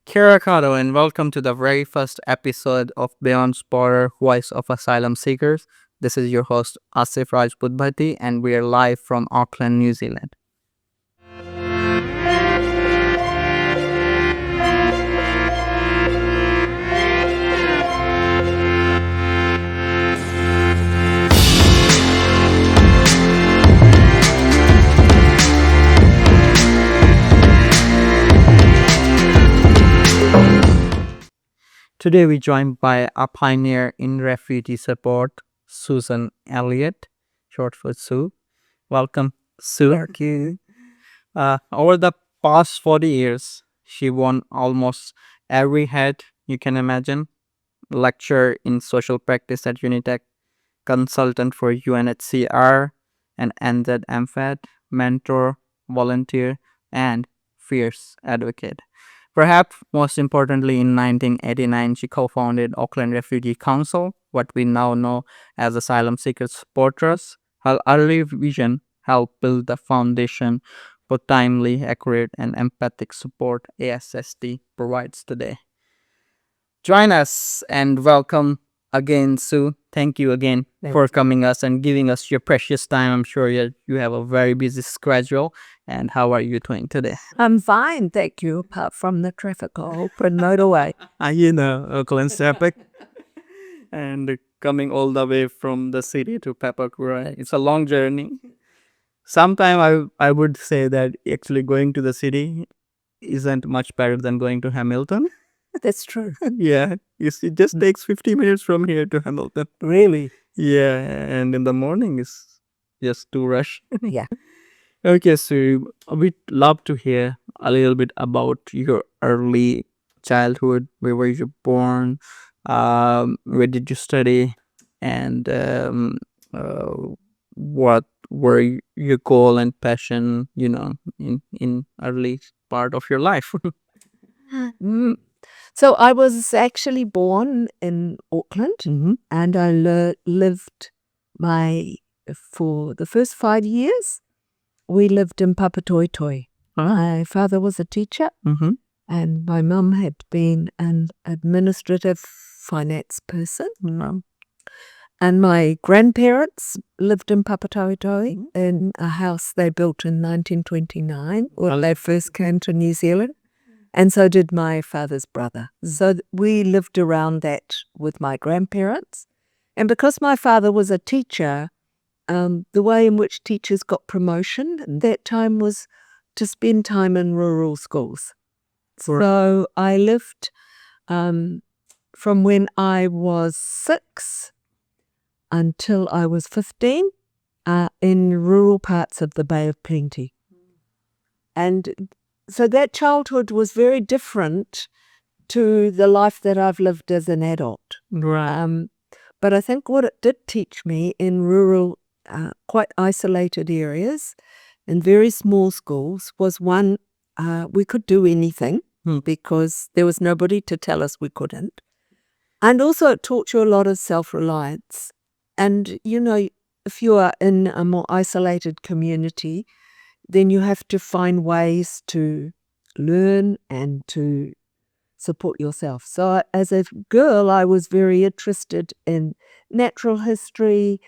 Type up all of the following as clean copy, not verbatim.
Kira Kato, and welcome to the very first episode of Beyond Border Voice of Asylum Seekers. This is your host Asif Rajputbhati, and we are live from Auckland, New Zealand. Today, we're joined by a pioneer in refugee support, Susan Elliot, short for Sue. Welcome, Sue. Thank you. Over the past 40 years, she won almost every head you can imagine. Lecturer in social practice at Unitec, consultant for UNHCR and NZ MFED, mentor, volunteer, and fierce advocate. Perhaps most importantly, in 1989, she co founded Auckland Refugee Council, what we now know as Asylum Seeker Support Trust. Her early vision helped build the foundation for timely, accurate, and empathic support ASST provides today. Join us and welcome again, Sue. Thank you again for coming us and giving us your precious time. I'm sure you have a very busy schedule. And how are you doing today? I'm fine, thank you, apart from the traffic open motorway. Auckland's traffic. And coming all the way from the city to Papakura, it's a long journey. Sometimes I would say that actually going to the city isn't much better than going to Hamilton. That's true. Yeah, it just takes 50 minutes from here to Hamilton. Really? Yeah, and in the morning it's just too rush. Yeah. Okay, so we'd love to hear a little bit about your early childhood. Where were you born? Where did you study? And uh, what were your goal and passion, in early part of your life? Mm. So I was actually born in Auckland, Mhm. and I lived for the first 5 years. We lived in Papatoetoe. My father was a teacher, Mhm. and my mum had been an administrative finance person. And my grandparents lived in Papatoetoe in a house they built in 1929 when they first came to New Zealand. And so did my father's brother. So we lived around that with my grandparents. And because my father was a teacher, the way in which teachers got promotion at that time was to spend time in rural schools. So I lived from when I was 6 until I was 15 in rural parts of the Bay of Plenty. And so that childhood was very different to the life that I've lived as an adult. Right. But I think what it did teach me in rural, quite isolated areas, in very small schools, was one, we could do anything because there was nobody to tell us we couldn't. And also it taught you a lot of self-reliance. And, if you are in a more isolated community, then you have to find ways to learn and to support yourself. So as a girl, I was very interested in natural history,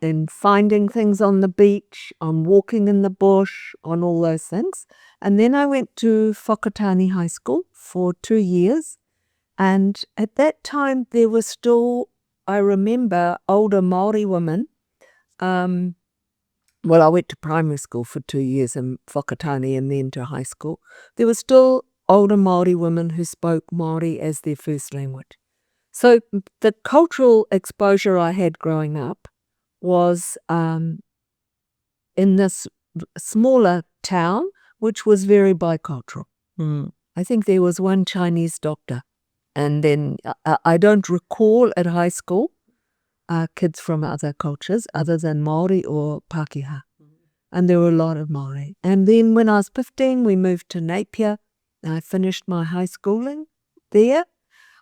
in finding things on the beach, on walking in the bush, on all those things. And then I went to Whakatane High School for 2 years. And at that time, there were still, I remember, older Māori women. Well, I went to primary school for 2 years in Whakatane and then to high school. There were still older Māori women who spoke Māori as their first language. So the cultural exposure I had growing up was in this smaller town, which was very bicultural. I think there was one Chinese doctor. And then I don't recall at high school kids from other cultures other than Māori or Pākehā. And there were a lot of Māori. And then when I was 15, we moved to Napier. I finished my high schooling there.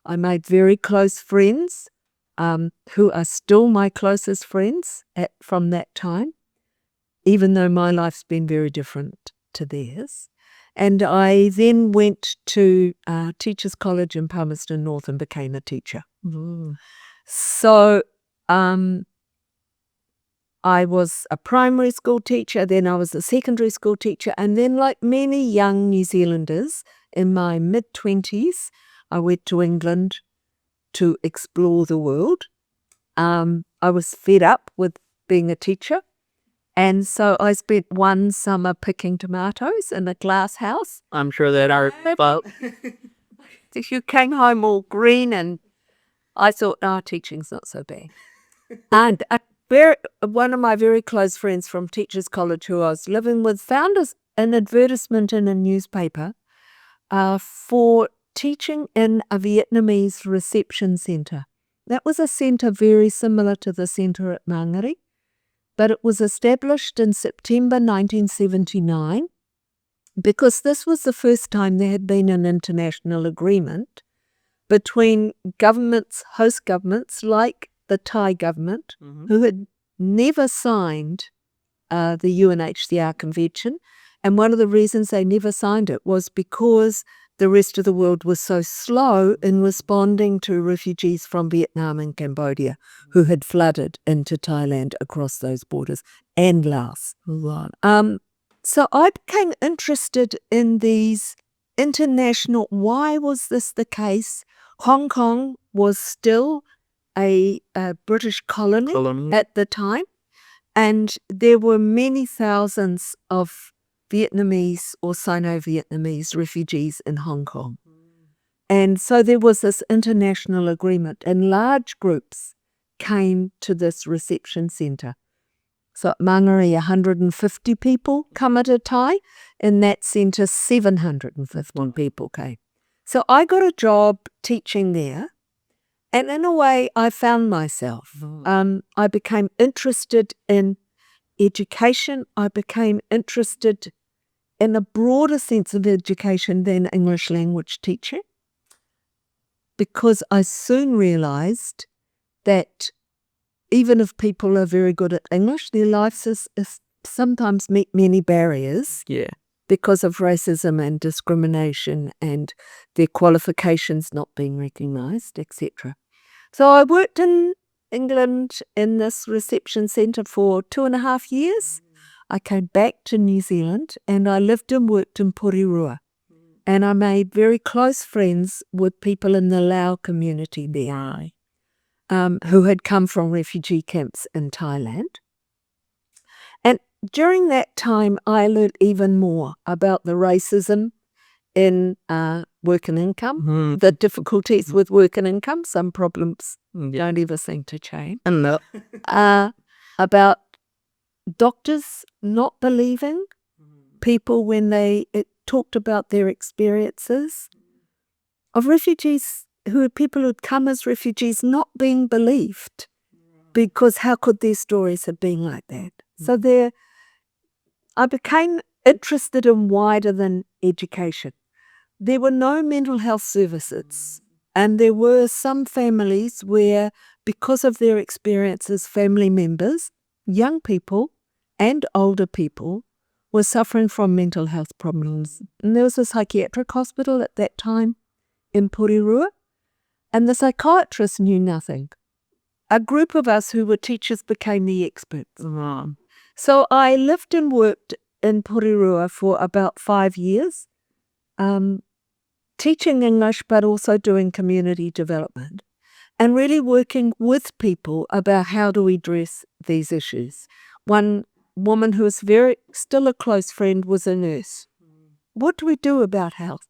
I made very close friends who are still my closest friends from that time, even though my life's been very different to theirs. And I then went to Teachers College in Palmerston North and became a teacher. So I was a primary school teacher, then I was a secondary school teacher, and then, like many young New Zealanders in my mid-20s, I went to England to explore the world. I was fed up with being a teacher, and so I spent one summer picking tomatoes in a glass house. I'm sure that our You came home all green, and I thought, teaching's not so bad. And one of my very close friends from Teachers College who I was living with found an advertisement in a newspaper for teaching in a Vietnamese reception centre. That was a centre very similar to the centre at Mangere, but it was established in September 1979 because this was the first time there had been an international agreement between governments, host governments like the Thai government, who had never signed the UNHCR Convention. And one of the reasons they never signed it was because the rest of the world was so slow in responding to refugees from Vietnam and Cambodia who had flooded into Thailand across those borders, and Laos. So I became interested in these international, why was this the case? Hong Kong was still a British colony at the time, and there were many thousands of Vietnamese or Sino-Vietnamese refugees in Hong Kong. And so there was this international agreement, and large groups came to this reception centre. So at Mangere, 150 people come at a time. In that centre, 750 people came. So I got a job teaching there, and in a way I found myself. I became interested in education. I became interested in a broader sense of education than English language teaching, because I soon realised that even if people are very good at English, their lives is sometimes meet many barriers because of racism and discrimination and their qualifications not being recognised, etc. So I worked in England in this reception centre for 2.5 years. I came back to New Zealand and I lived and worked in Porirua. And I made very close friends with people in the Lao community there, who had come from refugee camps in Thailand. And during that time, I learned even more about the racism in work and income, the difficulties with work and income. Some problems don't ever seem to change. About doctors not believing people when they talked about their experiences of refugees, people who'd come as refugees not being believed, because how could their stories have been like that? So I became interested in wider than education. There were no mental health services, and there were some families where, because of their experiences, family members, young people and older people, were suffering from mental health problems. And there was a psychiatric hospital at that time in Porirua, and the psychiatrist knew nothing. A group of us who were teachers became the experts. So I lived and worked in Porirua for about 5 years, teaching English but also doing community development and really working with people about how do we address these issues. One woman who was still a close friend was a nurse. What do we do about health?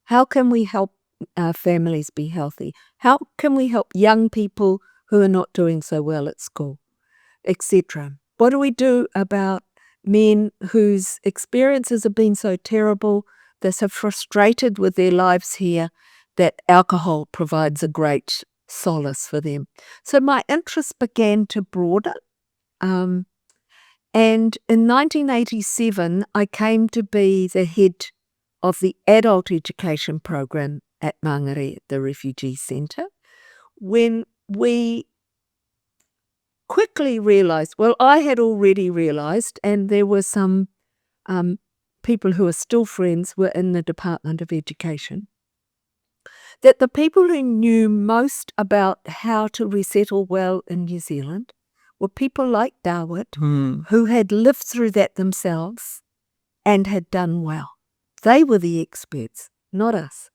How can we help our families be healthy? How can we help young people who are not doing so well at school, etc.? What do we do about men whose experiences have been so terrible, they're so frustrated with their lives here, that alcohol provides a great solace for them? So my interest began to broaden. And in 1987, I came to be the head of the adult education program at Mangere, the refugee centre, when we quickly realised, well, I had already realised, and there were some people who are still friends were in the Department of Education, that the people who knew most about how to resettle well in New Zealand were people like Darwood, who had lived through that themselves and had done well. They were the experts, not us.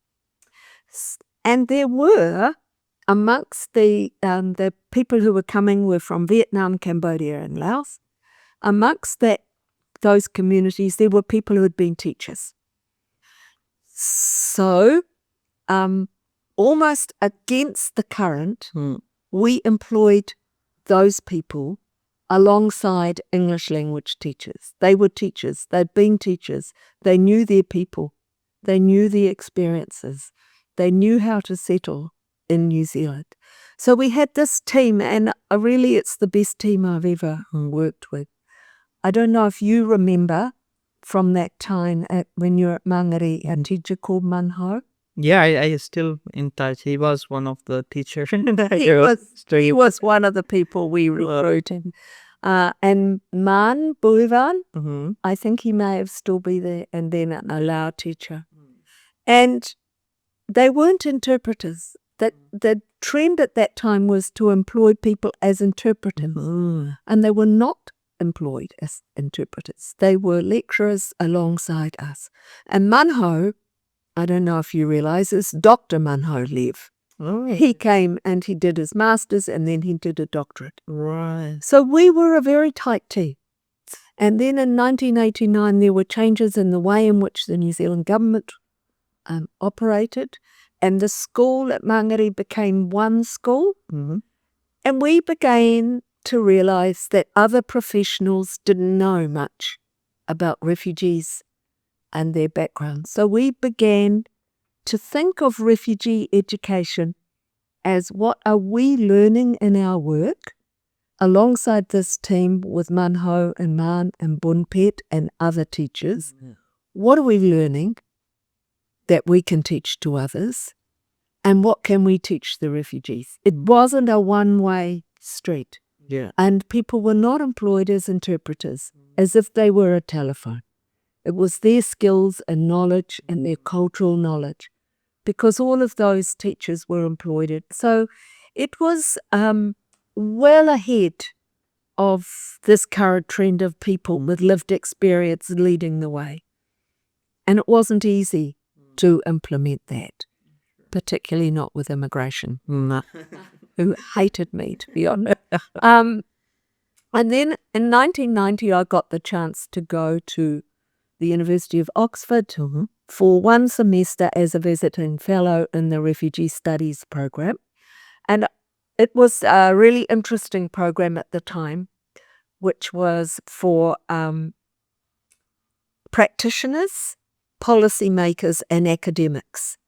And there were, amongst the people who were coming were from Vietnam, Cambodia and Laos. Amongst those communities, there were people who had been teachers. So, almost against the current, we employed those people alongside English language teachers. They were teachers. They'd been teachers. They knew their people. They knew the experiences. They knew how to settle in New Zealand. So we had this team, and really it's the best team I've ever worked with. I don't know if you remember from that time when you were at Mangere, a teacher called Manho. Yeah, I still in touch. He was one of the teachers. He was one of the people we recruited. And Man Buivan, I think he may have still be there, and then an Allow teacher. And they weren't interpreters. The trend at that time was to employ people as interpreters. And they were not employed as interpreters. They were lecturers alongside us. And Manho, I don't know if you realize this, Dr. Manho Lev. He came and he did his master's and then he did a doctorate. Right. So we were a very tight team. And then in 1989, there were changes in the way in which the New Zealand government operated. And the school at Mangere became one school. And we began to realize that other professionals didn't know much about refugees and their backgrounds. So we began to think of refugee education as what are we learning in our work alongside this team with Manho and Man and Bunpet and other teachers. What are we learning that we can teach to others? And what can we teach the refugees? It wasn't a one-way street. Yeah. And people were not employed as interpreters, as if they were a telephone. It was their skills and knowledge and their cultural knowledge, because all of those teachers were employed. So it was well ahead of this current trend of people with lived experience leading the way. And it wasn't easy to implement that, particularly not with immigration, who hated me, to be honest. And then in 1990, I got the chance to go to the University of Oxford for one semester as a visiting fellow in the Refugee Studies program. And it was a really interesting program at the time, which was for practitioners, policymakers, and academics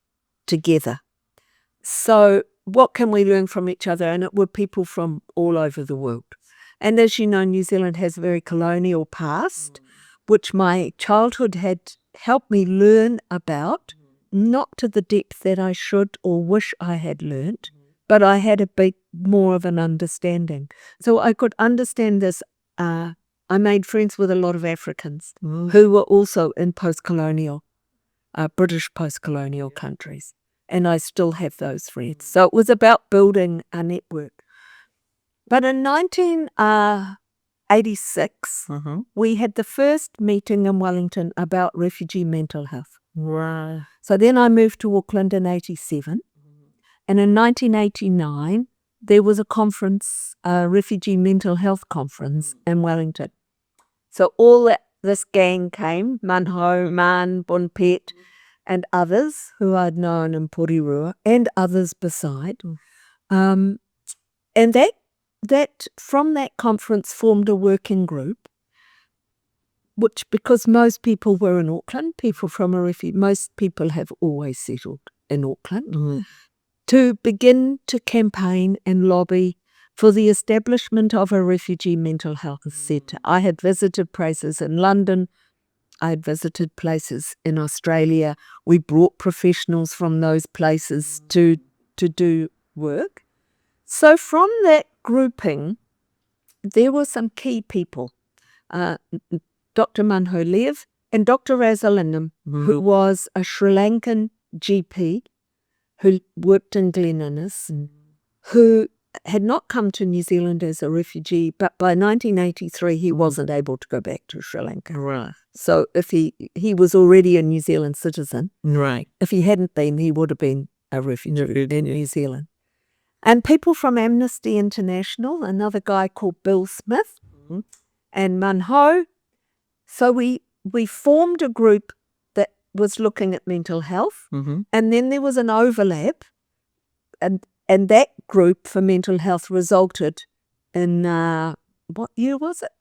together. So what can we learn from each other? And it were people from all over the world. And as you know, New Zealand has a very colonial past, which my childhood had helped me learn about, not to the depth that I should or wish I had learnt, but I had a bit more of an understanding. So I could understand this. I made friends with a lot of Africans who were also in post-colonial, British post-colonial countries. And I still have those friends. So it was about building a network. But in 1986, we had the first meeting in Wellington about refugee mental health. Right. So then I moved to Auckland in 87. And in 1989, there was a conference, a refugee mental health conference in Wellington. So all this gang came, Manho, Man, Bunpet, and others who I'd known in Porirua, and others beside. And that from that conference formed a working group, which, because most people were in Auckland, people from a refugee, most people have always settled in Auckland, to begin to campaign and lobby for the establishment of a refugee mental health centre. I had visited places in London. I had visited places in Australia. We brought professionals from those places to do work. So from that grouping, there were some key people. Dr. Manho Lev, And Dr. Rasalinam, who was a Sri Lankan GP who worked in Glen Innes, who had not come to New Zealand as a refugee, but by 1983 he wasn't able to go back to Sri Lanka. Right. So if he was already a New Zealand citizen. Right. If he hadn't been, he would have been a refugee in New Zealand. And people from Amnesty International, another guy called Bill Smith and Man Ho. So we formed a group that was looking at mental health. And then there was an overlap. And that group for mental health resulted in, what year was it?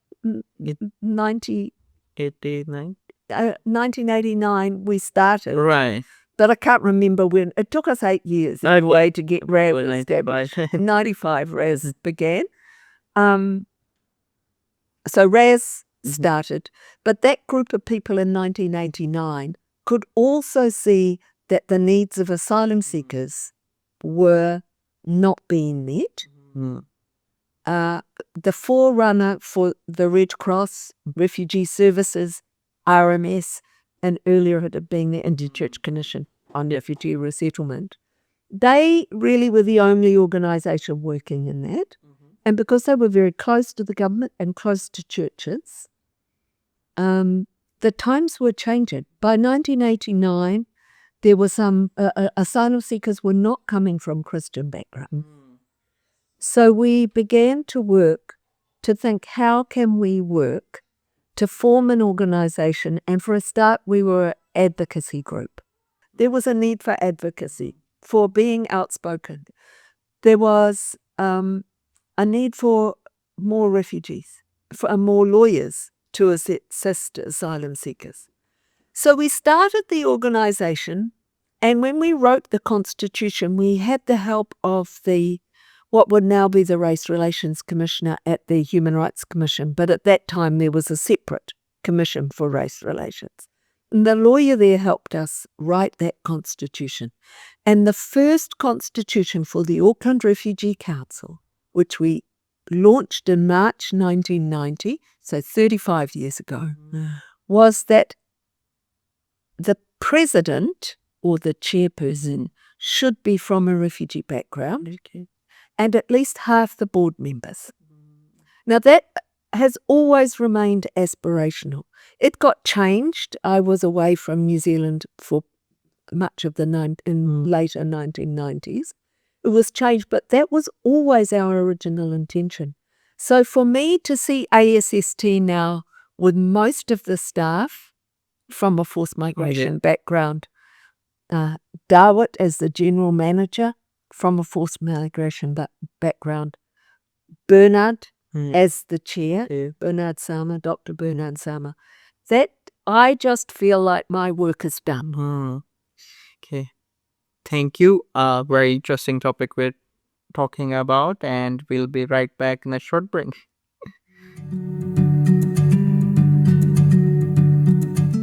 1989 we started. Right. But I can't remember when. It took us 8 years anyway to get RAS established. 95 RAS began. So RAS started. But that group of people in 1989 could also see that the needs of asylum seekers were not being met. The forerunner for the Red Cross, Refugee Services, RMS, and earlier it had been the Interchurch Commission on Refugee Resettlement. They really were the only organisation working in that. And because they were very close to the government and close to churches, the times were changing. By 1989, there were some asylum seekers were not coming from Christian background. So we began to work to think, how can we work to form an organisation? And for a start, we were an advocacy group. There was a need for advocacy, for being outspoken. There was a need for more refugees, for more lawyers to assist asylum seekers. So we started the organisation, and when we wrote the Constitution, we had the help of what would now be the Race Relations Commissioner at the Human Rights Commission, but at that time there was a separate commission for race relations. And the lawyer there helped us write that Constitution. And the first Constitution for the Auckland Refugee Council, which we launched in March 1990, so 35 years ago, was that the president or the chairperson should be from a refugee background, and at least half the board members. Now that has always remained aspirational. It got changed. I was away from New Zealand for much of the later 1990s. It was changed, but that was always our original intention. So for me to see ASST now with most of the staff from a forced migration background, Dawit as the general manager from a forced migration background, Bernard as the chair, Bernard Sama, Dr. Bernard Sama, that I just feel like my work is done. Okay. Thank you. Very interesting topic we're talking about, and we'll be right back in a short break.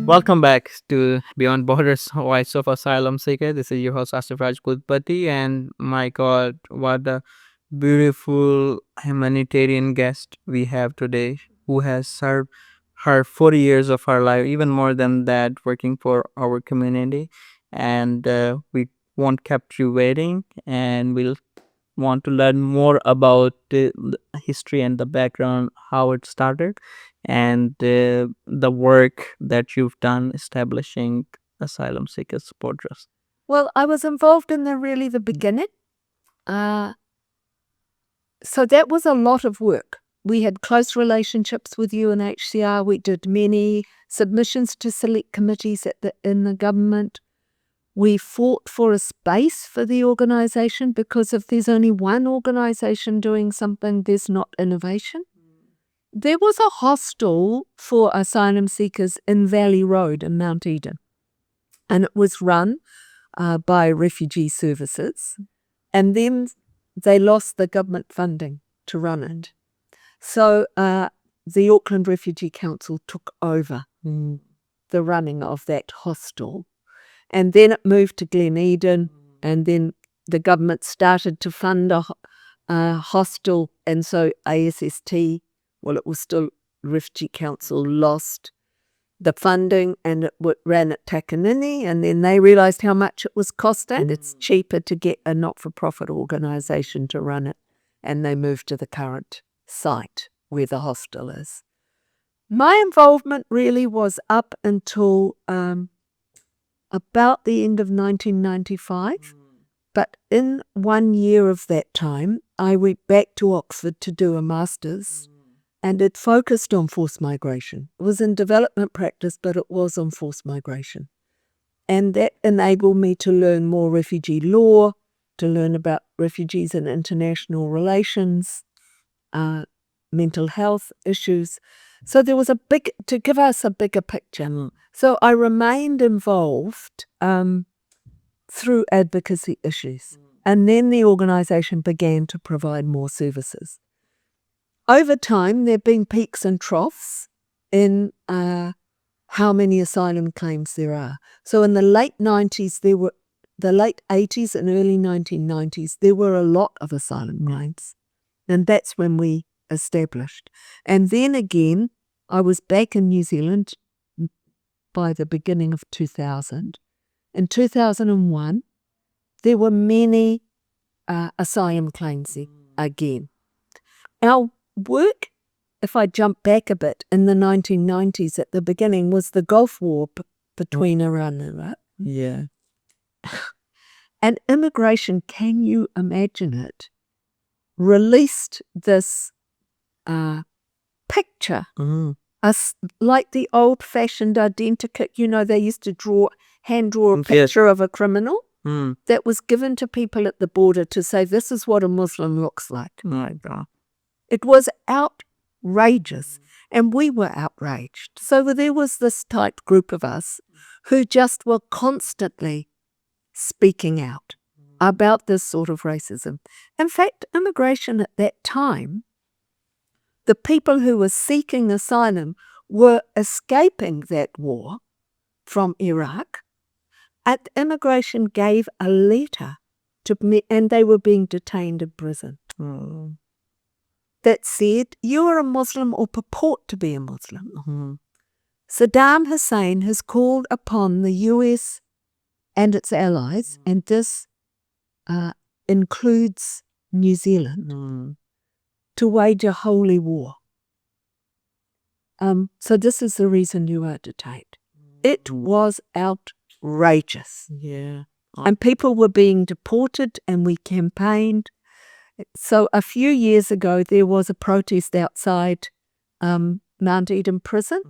Welcome back to Beyond Borders, Voice of Asylum Seeker. This is your host, Ashraf Gulpati, and my God, what a beautiful humanitarian guest we have today, who has served her 40 years of her life, even more than that, working for our community. And we won't keep you waiting, and we'll want to learn more about the history and the background, how it started, and the work that you've done establishing Asylum Seeker Support Trust. Well, I was involved in the beginning. So that was a lot of work. We had close relationships with UNHCR. We did many submissions to select committees in the government. We fought for a space for the organisation, because if there's only one organisation doing something, there's not innovation. There was a hostel for asylum seekers in Valley Road in Mount Eden, and it was run by Refugee Services, and then they lost the government funding to run it. So the Auckland Refugee Council took over the running of that hostel. And then it moved to Glen Eden, and then the government started to fund a hostel, and so ASST, well, it was still Refugee Council, lost the funding, and it ran at Takanini, and then they realised how much it was costing, and it's cheaper to get a not-for-profit organisation to run it, and they moved to the current site where the hostel is. My involvement really was up until about the end of 1995, but in 1 year of that time, I went back to Oxford to do a master's, and it focused on forced migration. It was in development practice, but it was on forced migration. And that enabled me to learn more refugee law, to learn about refugees and international relations, mental health issues. So there was to give us a bigger picture. So I remained involved through advocacy issues. And then the organisation began to provide more services. Over time, there have been peaks and troughs in how many asylum claims there are. So in the late 90s, the late 80s and early 1990s, there were a lot of asylum claims. And that's when we established. And then again, I was back in New Zealand by the beginning of 2000. In 2001, there were many asylum claims again. Our work, if I jump back a bit, in the 1990s at the beginning was the Gulf War between Iran and Iraq. Yeah. And immigration, can you imagine it, released this picture, like the old-fashioned identikit, they used to hand draw a picture of a criminal that was given to people at the border to say, this is what a Muslim looks like. Oh my God. It was outrageous, and we were outraged. So there was this tight group of us who just were constantly speaking out about this sort of racism. In fact, immigration at that time, the people who were seeking asylum were escaping that war from Iraq, and immigration gave a letter to me, and they were being detained in prison. That said, you are a Muslim or purport to be a Muslim. Saddam Hussein has called upon the US and its allies, and this includes New Zealand, to wage a holy war. So this is the reason you are detained. It was outrageous. Yeah. And people were being deported, and we campaigned. So a few years ago, there was a protest outside Mount Eden prison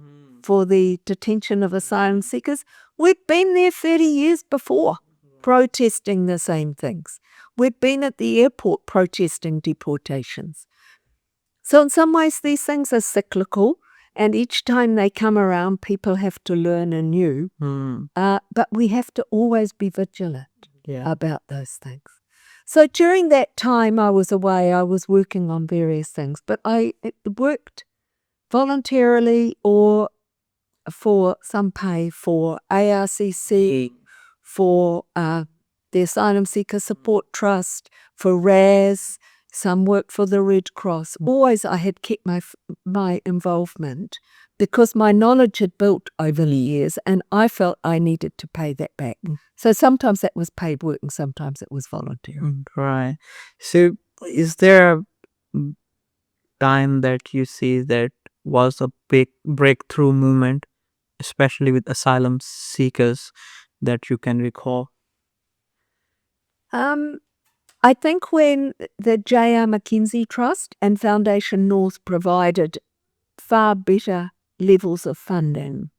for the detention of asylum seekers. We'd been there 30 years before, protesting the same things. We'd been at the airport protesting deportations. So in some ways, these things are cyclical, and each time they come around, people have to learn anew. But we have to always be vigilant about those things. So during that time I was away, I was working on various things, but I worked voluntarily or for some pay for ASST, for the Asylum Seeker Support Trust, for RAS, some work for the Red Cross. Always I had kept my involvement because my knowledge had built over the years, and I felt I needed to pay that back. So sometimes that was paid work and sometimes it was voluntary. Right. So is there a time that you see that was a big breakthrough moment, especially with asylum seekers, that you can recall? I think when the J.R. Mackenzie Trust and Foundation North provided far better levels of funding,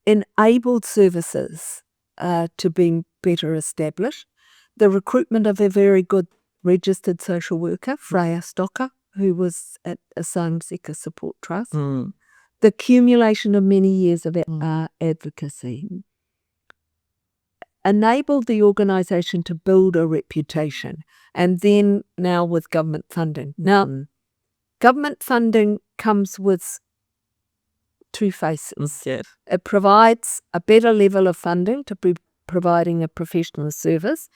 enabled services to be better established. The recruitment of a very good registered social worker, Freya Stocker, who was at Asylum Seeker Support Trust. The accumulation of many years of advocacy enabled the organisation to build a reputation, and then now with government funding. Now, government funding comes with two faces. It provides a better level of funding to be providing a professional service,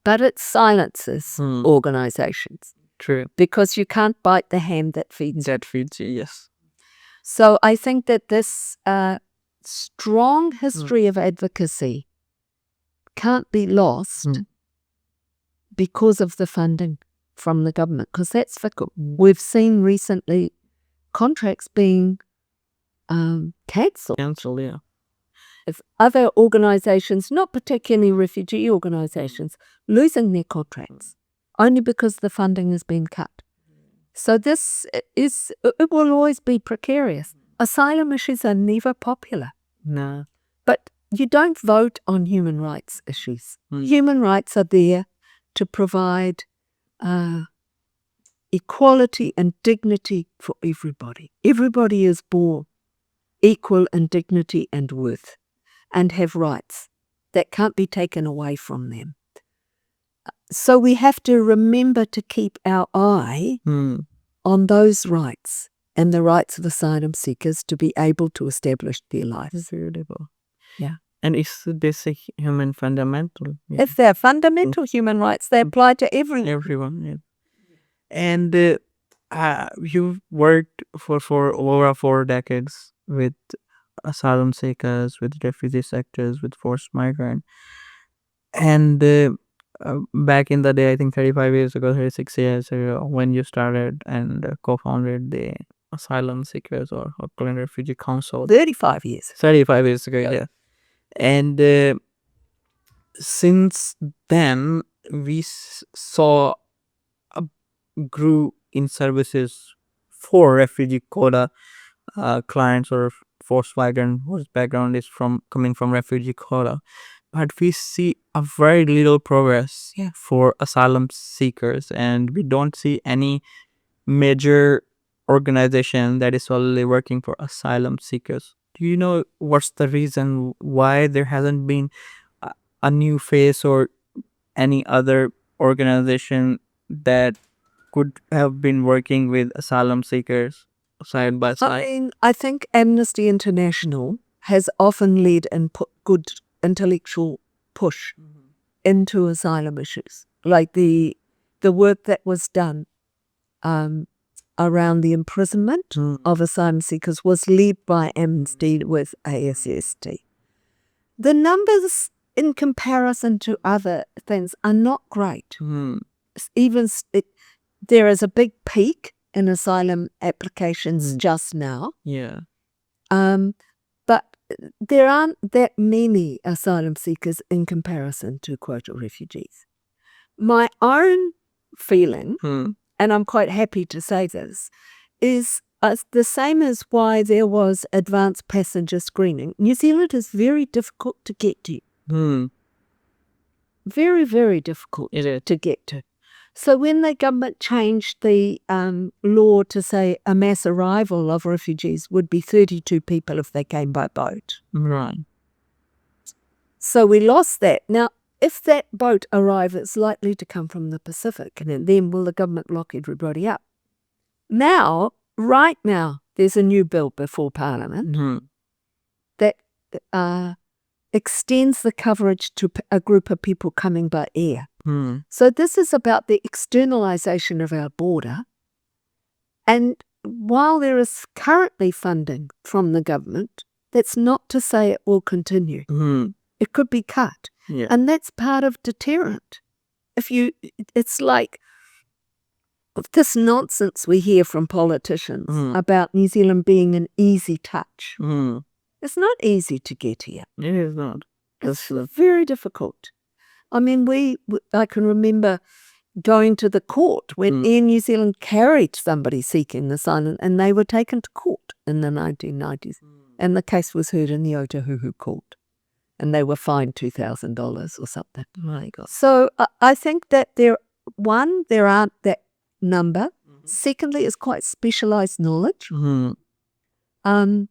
but it silences organisations. True. Because you can't bite the hand that feeds you. That feeds you, yes. So I think that this strong history of advocacy can't be lost because of the funding from the government, because that's fickle. We've seen recently contracts being cancelled. Cancel, yeah. If other organisations, not particularly refugee organisations, losing their contracts only because the funding has been cut. So this is, it will always be precarious. Asylum issues are never popular. No. But you don't vote on human rights issues. Human rights are there to provide equality and dignity for everybody. Everybody is born equal in dignity and worth and have rights that can't be taken away from them. So we have to remember to keep our eye on those rights and the rights of asylum seekers to be able to establish their lives. Beautiful. Yeah. And is this a human fundamental? Yeah. If they're fundamental human rights, they apply to everyone. Everyone, yeah. And you've worked for over 4 decades with asylum seekers, with refugee sectors, with forced migrant. And back in the day, I think 35 years ago, 36 years ago, when you started and co-founded the Asylum Seekers or Auckland Refugee Council. 35 years. 35 years ago, yeah. And since then, we saw a grew in services for refugee quota clients or forced migrant whose background is coming from refugee quota. But we see a very little progress for asylum seekers, and we don't see any major organization that is solely working for asylum seekers. Do you know what's the reason why there hasn't been a new face or any other organization that could have been working with asylum seekers side by side? I think Amnesty International has often led and put good intellectual push into asylum issues, like the work that was done around the imprisonment of asylum seekers was led by Amnesty with ASST. The numbers in comparison to other things are not great. There is a big peak in asylum applications just now. Yeah. But there aren't that many asylum seekers in comparison to quota refugees. My own feeling, and I'm quite happy to say this, is the same as why there was advanced passenger screening. New Zealand is very difficult to get to. Very, very difficult to get to. So when the government changed the law to say a mass arrival of refugees would be 32 people if they came by boat. Right. So we lost that. Now, if that boat arrives, it's likely to come from the Pacific, and then will the government lock everybody up? Now, right now, there's a new bill before Parliament that extends the coverage to a group of people coming by air. So this is about the externalization of our border. And while there is currently funding from the government, that's not to say it will continue. It could be cut. Yeah. And that's part of deterrent. It's like this nonsense we hear from politicians about New Zealand being an easy touch. It's not easy to get here. It is not. It's very difficult. I mean, I can remember going to the court when Air New Zealand carried somebody seeking asylum and they were taken to court in the 1990s. And the case was heard in the Otahuhu court. And they were fined $2,000 or something. My God. So I think that there aren't that number. Secondly, it's quite specialised knowledge. And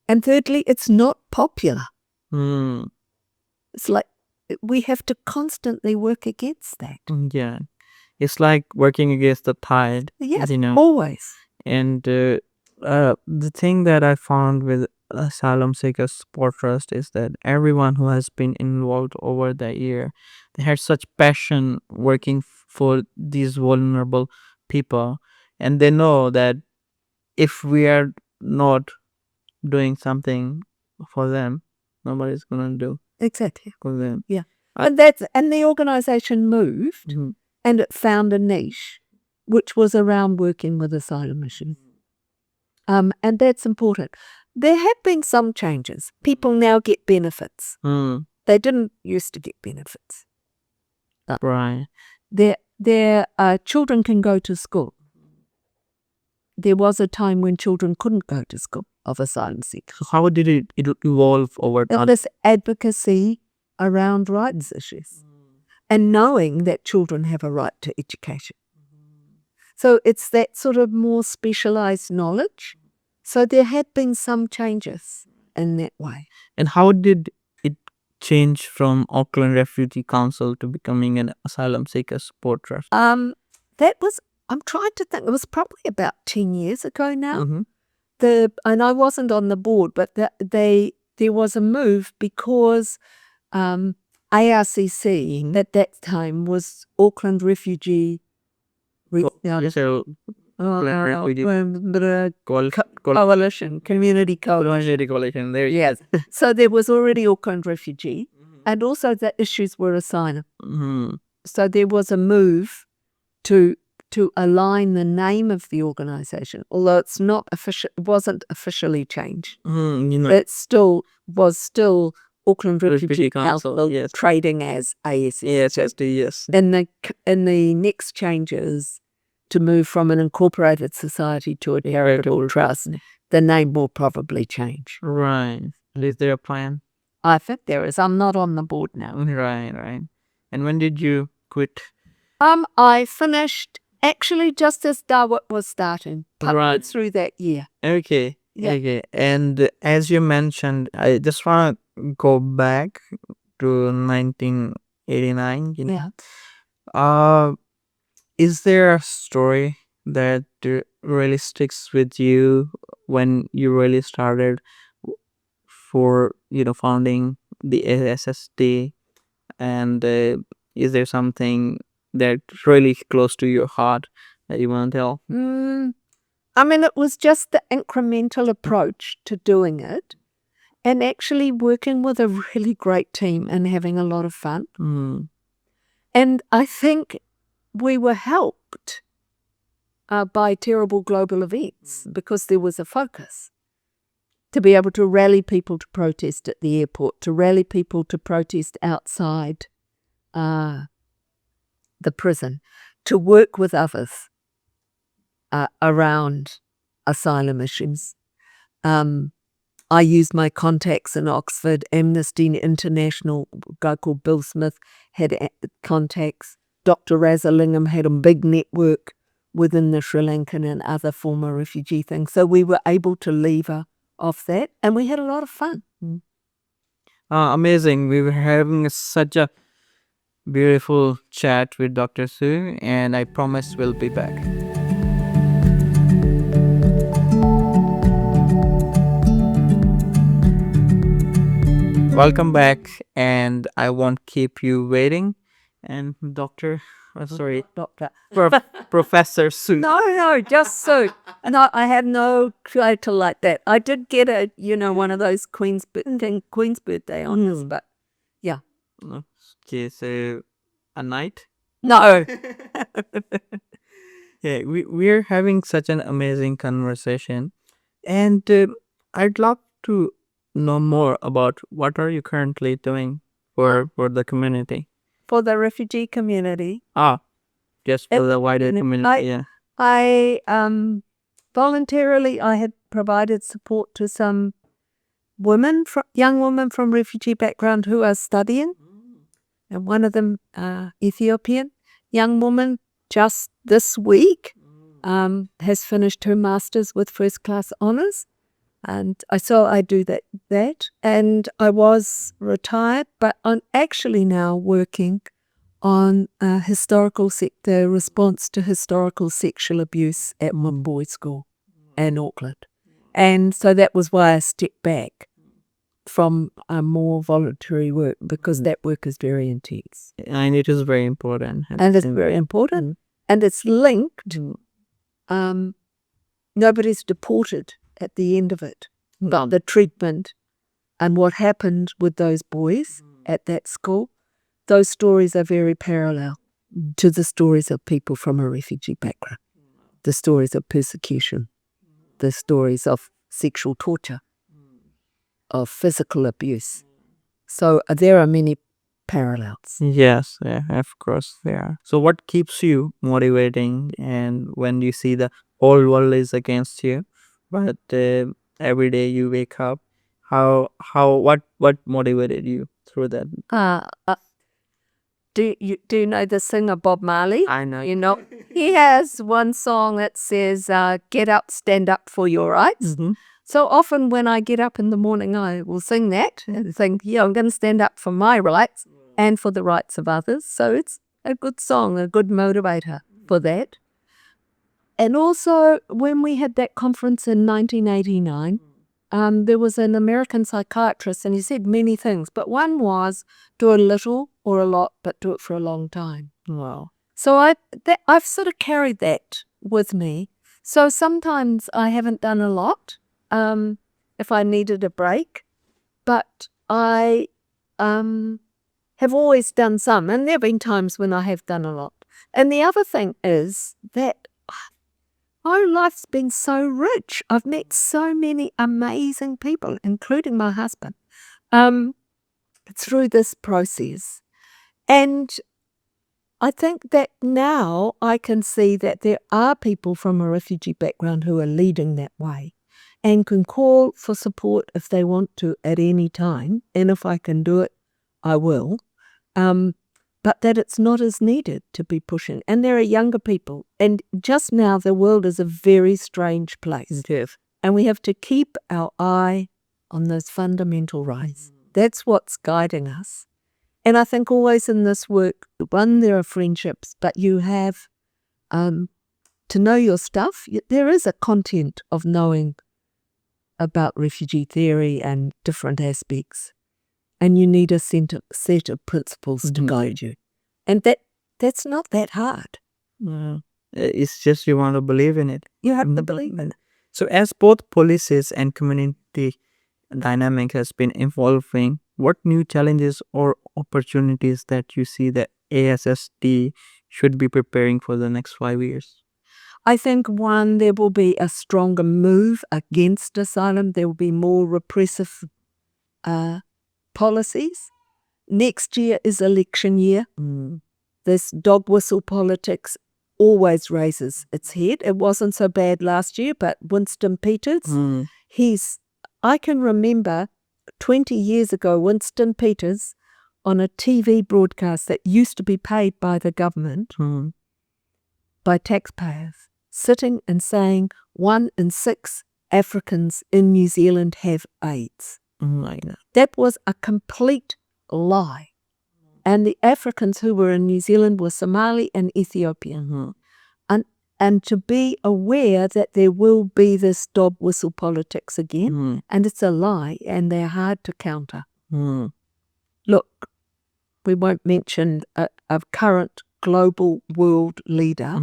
thirdly, it's not popular. It's like we have to constantly work against that. Yeah. It's like working against the tide. Yes, you know. always. And the thing that I found with Asylum Seeker Support Trust is that everyone who has been involved over the year, they had such passion working for these vulnerable people, and they know that if we are not doing something, for them, nobody's gonna do Exactly. for them. Yeah. And the organisation moved and it found a niche, which was around working with asylum issues. And that's important. There have been some changes. People now get benefits. They didn't used to get benefits. Right. Their children can go to school. There was a time when children couldn't go to school of asylum seekers. How did it evolve over There time? was advocacy around rights issues and knowing that children have a right to education. So it's that sort of more specialised knowledge. So there had been some changes in that way. And how did it change from Auckland Refugee Council to becoming an Asylum Seeker Support Trust? That was, I'm trying to think, it was probably about 10 years ago now. And I wasn't on the board, but there was a move because ARCC at that time was Auckland Refugee Coalition, Community Coalition. There, Yes. So there was already Auckland Refugee, and also the issues were asylum. So there was a move to align the name of the organisation, although it's not official, it wasn't officially changed. It was still Auckland Refugee Council, yes. trading as ASST. Yes. In the next changes to move from an incorporated society to a charitable trust, the name will probably change. Right. Is there a plan? I think there is. I'm not on the board now. Right. And when did you quit? I finished actually just as Dawit was starting. Right. Through that year. Okay. Yeah. Okay. And as you mentioned, I just want to go back to 1989. Yeah. Is there a story that really sticks with you when you really started for founding the ASST, and is there something that's really close to your heart that you want to tell? I mean, it was just the incremental approach to doing it and actually working with a really great team and having a lot of fun. And I think we were helped by terrible global events because there was a focus to be able to rally people to protest at the airport, to rally people to protest outside the prison, to work with others around asylum issues. I used my contacts in Oxford. Amnesty International, a guy called Bill Smith had contacts. Dr. Razalingham had a big network within the Sri Lankan and other former refugee things. So we were able to lever off that, and we had a lot of fun. Amazing. We were having such a beautiful chat with Dr. Sue, and I promise we'll be back. Welcome back, and I won't keep you waiting. And Professor Sue. No, just Sue. No, I had no title like that. I did get one of those Queen's birthday honors, but yeah. Okay, so a night? No. Yeah, we're having such an amazing conversation, and I'd love to know more about what are you currently doing for the community. For the refugee community. Just for the wider community. I voluntarily I had provided support to some young women from refugee background who are studying, and one of them, Ethiopian young woman, just this week has finished her master's with first class honours. And I do that. And I was retired, but I'm actually now working on the response to historical sexual abuse at my boys' school in Auckland. And so that was why I stepped back from more voluntary work, because that work is very intense. And it is very important. And it's very important. And it's linked. Nobody's deported at the end of it. But the treatment and what happened with those boys at that school, those stories are very parallel to the stories of people from a refugee background, the stories of persecution, the stories of sexual torture, of physical abuse. So there are many parallels. Yes, yeah, of course there are. So what keeps you motivating, and when you see the whole world is against you, but every day you wake up, what motivated you through that? Do you know the singer Bob Marley? I know. You know, he has one song that says, "Get up, stand up for your rights." Mhm. So often when I get up in the morning, I will sing that and think, yeah, I'm going to stand up for my rights and for the rights of others. So it's a good song, a good motivator for that. And also, when we had that conference in 1989, there was an American psychiatrist, and he said many things, but one was do a little or a lot, but do it for a long time. Wow. So I've sort of carried that with me. So sometimes I haven't done a lot if I needed a break, but I have always done some, and there have been times when I have done a lot. And the other thing is that my life's been so rich. I've met so many amazing people, including my husband, through this process. And I think that now I can see that there are people from a refugee background who are leading that way and can call for support if they want to at any time. And if I can do it, I will. But that it's not as needed to be pushing. And there are younger people. And just now the world is a very strange place. Yes. And we have to keep our eye on those fundamental rights. That's what's guiding us. And I think always in this work, one, there are friendships, but you have to know your stuff. There is a content of knowing about refugee theory and different aspects. And you need a set of principles to guide you. And that's not that hard. It's just you want to believe in it. You have to believe in it. So as both policies and community dynamic has been evolving, what new challenges or opportunities that you see that ASST should be preparing for the next 5 years? I think, one, there will be a stronger move against asylum. There will be more repressive policies. Next year is election year. This dog whistle politics always raises its head. It wasn't so bad last year, but Winston Peters, I can remember 20 years ago, Winston Peters on a TV broadcast that used to be paid by the government, by taxpayers, sitting and saying 1 in 6 Africans in New Zealand have AIDS. That was a complete lie. And the Africans who were in New Zealand were Somali and Ethiopian. And to be aware that there will be this dog whistle politics again, and it's a lie, and they're hard to counter. Look, we won't mention a current global world leader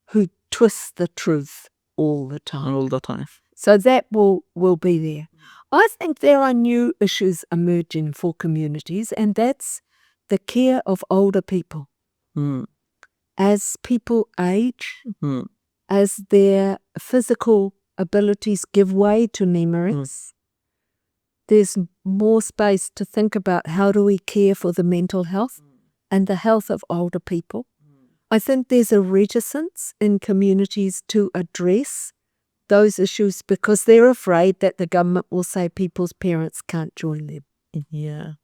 who twists the truth all the time. All the time. So that will be there. I think there are new issues emerging for communities, and that's the care of older people. As people age, as their physical abilities give way to memories, there's more space to think about how do we care for the mental health and the health of older people. I think there's a reticence in communities to address those issues because they're afraid that the government will say people's parents can't join them. Yeah.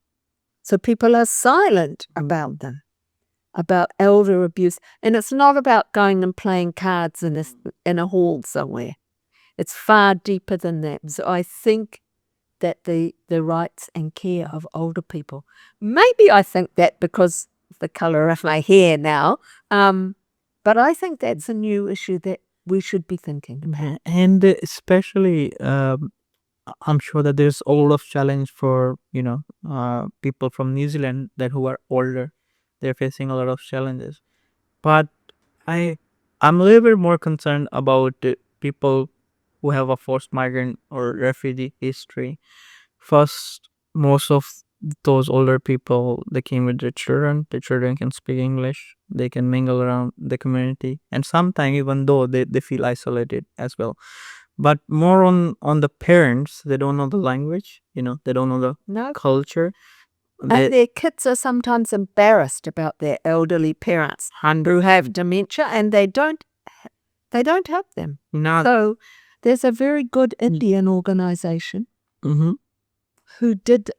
So people are silent about them, about elder abuse. And it's not about going and playing cards in a hall somewhere. It's far deeper than that. So I think that the rights and care of older people, maybe I think that because of the colour of my hair now, but I think that's a new issue that we should be thinking about. And especially, I'm sure that there's a lot of challenge for people from New Zealand that who are older. They're facing a lot of challenges, but I'm a little bit more concerned about people who have a forced migrant or refugee history. first, most of those older people, they came with their children. The children can speak English. They can mingle around the community. And sometimes, even though they feel isolated as well. But more on the parents, they don't know the language, they don't know the No. culture. And their kids are sometimes embarrassed about their elderly parents who have dementia, and they don't help them. So there's a very good Indian organization who did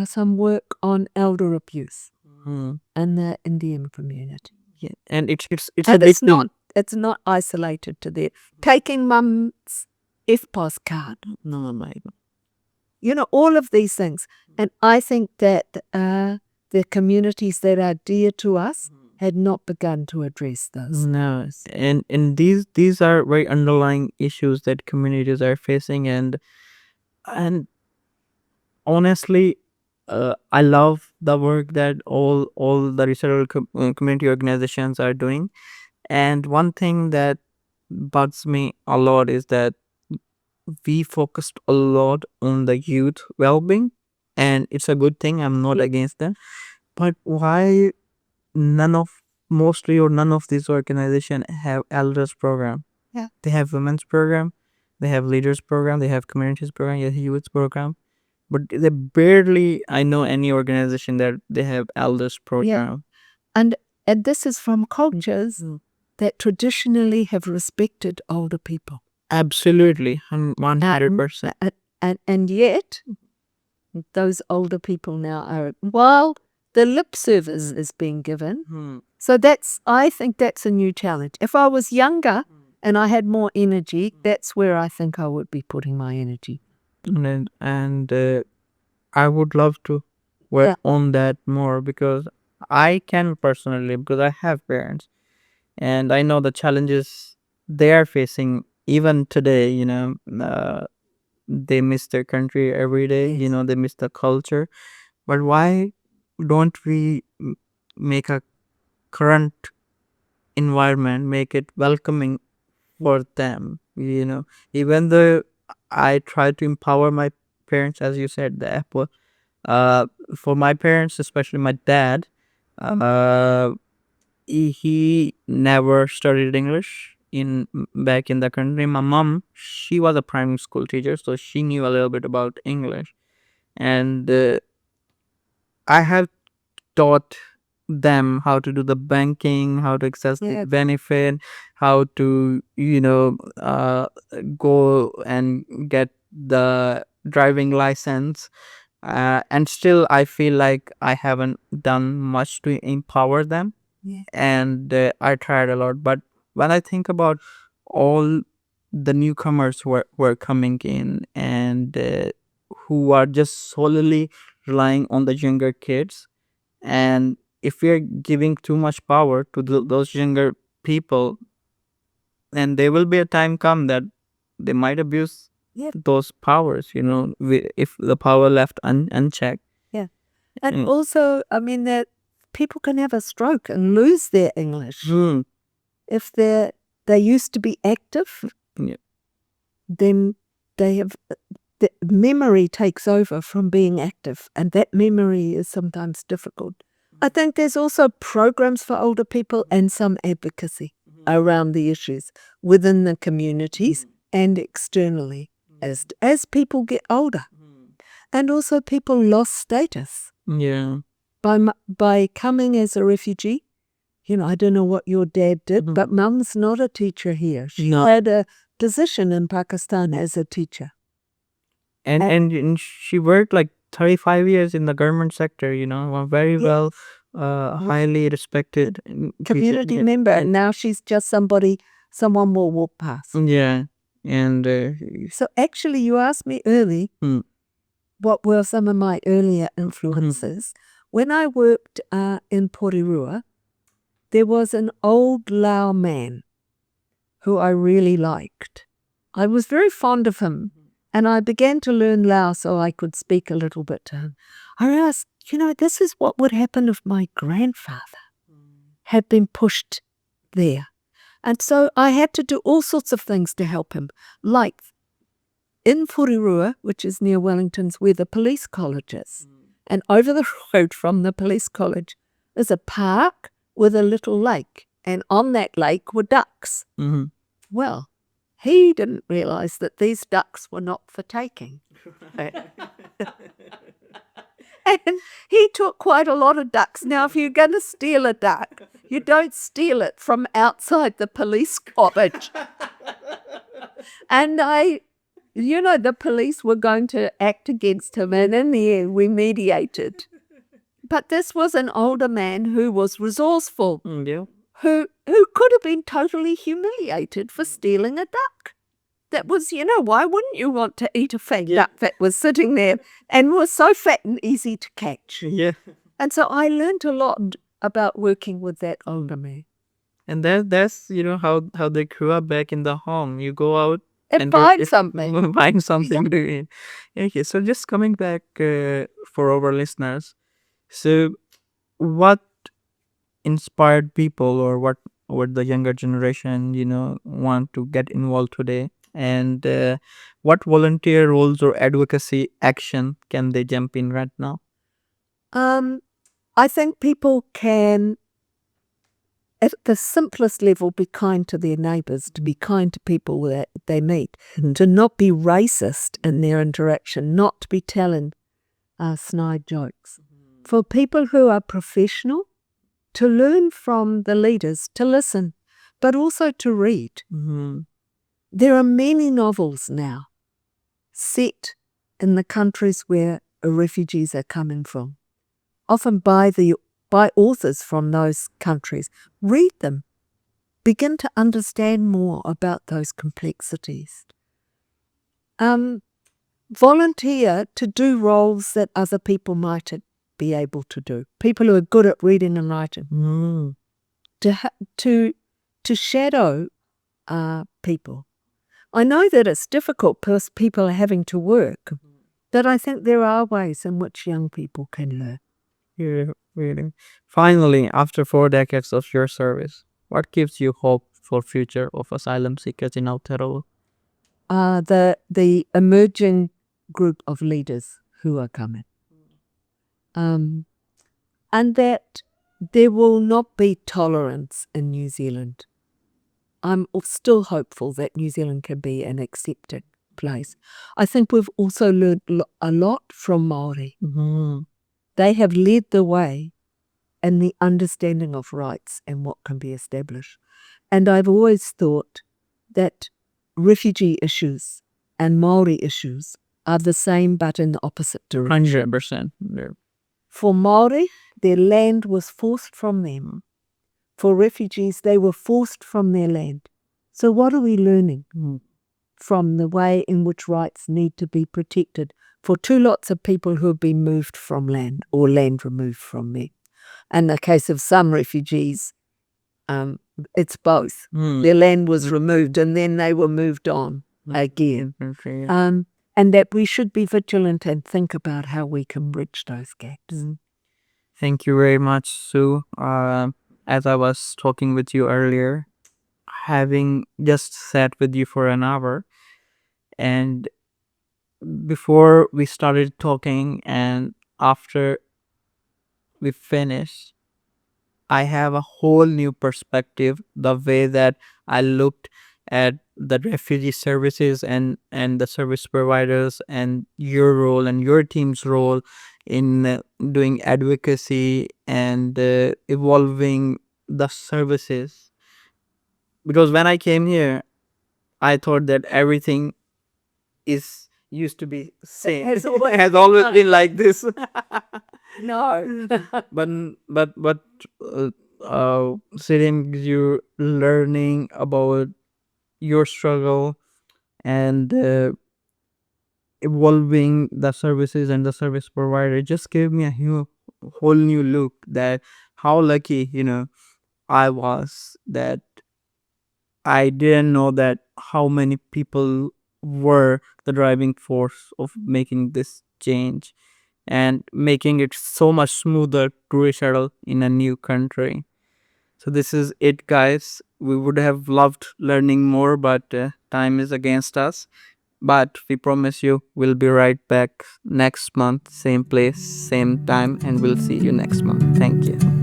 some work on elder abuse in the Indian community. Yeah. And it's And it's not isolated to that. Taking mum's Ep1 card. No, my. All of these things. And I think that the communities that are dear to us had not begun to address those. No, and these are very underlying issues that communities are facing, and honestly, I love the work that all the research community organizations are doing. And one thing that bugs me a lot is that we focused a lot on the youth well-being, and it's a good thing. I'm not against that, but why none of these organizations have elders program? Yeah. They have women's program, they have leaders program, they have communities program, they have youth program, but they barely I know any organization that they have elders program. And this is from cultures that traditionally have respected older people. Absolutely, 100%. And yet, those older people now are, while the lip service is being given. So I think that's a new challenge. If I was younger and I had more energy, that's where I think I would be putting my energy. And I would love to work on that more, because I can personally, because I have parents, and I know the challenges they are facing even today. They miss their country every day. Yes. They miss the culture. But why don't we make a current environment, make it welcoming for them? Even though I try to empower my parents, as you said, the Apple. For my parents, especially my dad, he never studied English back in the country. My mom, she was a primary school teacher, so she knew a little bit about English, and I have taught them how to do the banking, how to access the benefit, how to go and get the driving license. And still I feel like I haven't done much to empower them. And I tried a lot, but when I think about all the newcomers who are coming in, and who are just solely relying on the younger kids, and if we are giving too much power to those younger people, then there will be a time come that they might abuse those powers, if the power left unchecked. And also, I mean, that people can have a stroke and lose their English. If they used to be active, then the memory takes over from being active, and that memory is sometimes difficult. I think there's also programs for older people and some advocacy around the issues within the communities and externally as people get older. And also people lost status. By coming as a refugee. I don't know what your dad did, but Mum's not a teacher here. She had a position in Pakistan as a teacher. And she worked like 35 years in the government sector, very well, highly respected community member. And now she's just someone will walk past. And so actually you asked me early, what were some of my earlier influences? When I worked in Porirua, there was an old Lao man who I really liked. I was very fond of him, and I began to learn Lao so I could speak a little bit to him. I realized, this is what would happen if my grandfather had been pushed there. And so I had to do all sorts of things to help him, like in Furirua, which is near Wellington's, where the police college is. And over the road from the police college is a park with a little lake. And on that lake were ducks. Mm-hmm. Well, he didn't realize that these ducks were not for taking. And he took quite a lot of ducks. Now, if you're going to steal a duck, you don't steal it from outside the police college. And the police were going to act against him, and in the end, we mediated. But this was an older man who was resourceful, Yeah. who could have been totally humiliated for stealing a duck. That was, why wouldn't you want to eat a fat duck that was sitting there and was so fat and easy to catch? Yeah. And so I learned a lot about working with that older man. And that's how they grew up back in the home. You go out And find something. Find something to eat. Okay, so just coming back for our listeners. So what inspired people, or what the younger generation, want to get involved today? And what volunteer roles or advocacy action can they jump in right now? I think people can, at the simplest level, be kind to their neighbours, to be kind to people that they meet, to not be racist in their interaction, not to be telling snide jokes. For people who are professional, to learn from the leaders, to listen, but also to read. Mm-hmm. There are many novels now set in the countries where refugees are coming from, often by authors from those countries. Read them. Begin to understand more about those complexities. Volunteer to do roles that other people might be able to do. People who are good at reading and writing. Mm. To shadow people. I know that it's difficult because people are having to work, but I think there are ways in which young people can learn. Yeah, really. Finally, after 4 decades of your service, what gives you hope for future of asylum seekers in Aotearoa? The emerging group of leaders who are coming. And that there will not be tolerance in New Zealand. I'm still hopeful that New Zealand can be an accepted place. I think we've also learned a lot from Māori. Mm-hmm. They have led the way in the understanding of rights and what can be established. And I've always thought that refugee issues and Māori issues are the same but in the opposite direction. 100%. For Māori, their land was forced from them. For refugees, they were forced from their land. So what are we learning from the way in which rights need to be protected for two lots of people who have been moved from land or land removed from them? In the case of some refugees, it's both. Their land was removed and then they were moved on again. And that we should be vigilant and think about how we can bridge those gaps. Thank you very much, Sue. As I was talking with you earlier, having just sat with you for an hour, and before we started talking and after we finished, I have a whole new perspective, the way that I looked at the refugee services and the service providers and your role and your team's role in doing advocacy and evolving the services. Because when I came here, I thought that everything used to be same. Has Has always been like this. No. but sitting with you, learning about your struggle and evolving the services and the service provider just gave me a whole new look that how lucky I was that I didn't know that how many people were the driving force of making this change and making it so much smoother to resettle in a new country. So this is it, guys. We would have loved learning more, but time is against us. But we promise you we'll be right back next month, same place, same time, and we'll see you next month. Thank you.